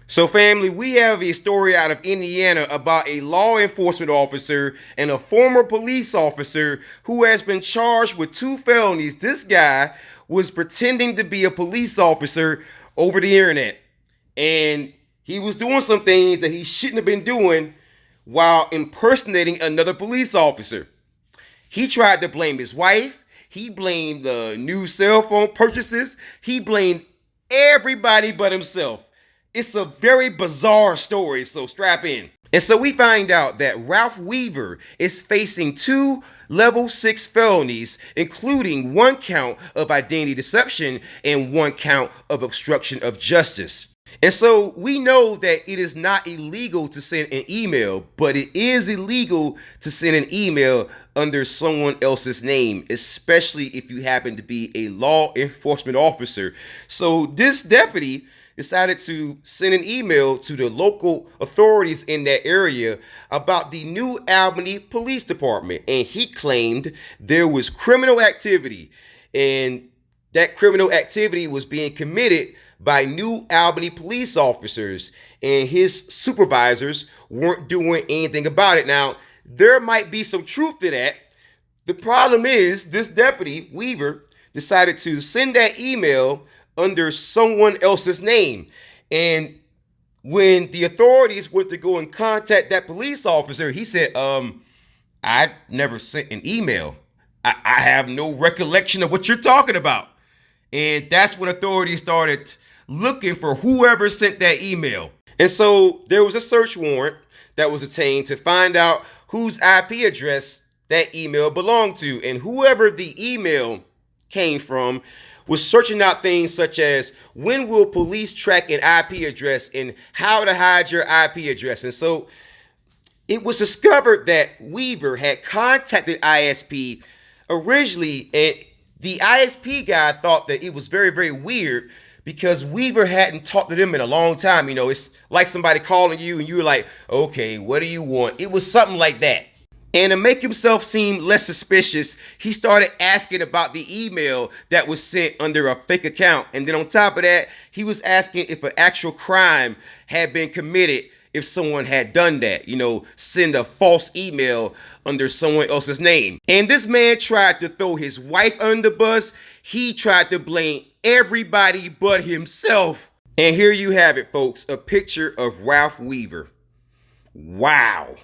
So family, we have a story out of Indiana about a law enforcement officer and a former police officer who has been charged with 2 felonies. This guy was pretending to be a police officer over the internet, and he was doing some things that he shouldn't have been doing while impersonating another police officer. He tried to blame his wife. He blamed the new cell phone purchases. He blamed everybody but himself. It's a very bizarre story, so strap in. And so we find out that Ralph Weaver is facing 2 level 6 felonies, including 1 count of identity deception and 1 count of obstruction of justice. And so we know that it is not illegal to send an email, but it is illegal to send an email under someone else's name, especially if you happen to be a law enforcement officer. So this deputy decided to send an email to the local authorities in that area about the New Albany Police Department. And he claimed there was criminal activity, and that criminal activity was being committed by New Albany police officers, and his supervisors weren't doing anything about it. Now, there might be some truth to that. The problem is this deputy, Weaver, decided to send that email under someone else's name. And when the authorities went to go and contact that police officer, he said, I never sent an email. I have no recollection of what you're talking about. And that's when authorities started looking for whoever sent that email. And so there was a search warrant that was obtained to find out whose IP address that email belonged to. And whoever the email came from was searching out things such as when will police track an IP address and how to hide your IP address. And so it was discovered that Weaver had contacted ISP originally, and the ISP guy thought that it was very, very weird because Weaver hadn't talked to them in a long time. You know, it's like somebody calling you and you were like, okay, what do you want? It was something like that. And to make himself seem less suspicious, he started asking about the email that was sent under a fake account. And then on top of that, he was asking if an actual crime had been committed if someone had done that, send a false email under someone else's name. And this man tried to throw his wife under the bus. He tried to blame everybody but himself. And here you have it, folks, a picture of Ralph Weaver. Wow.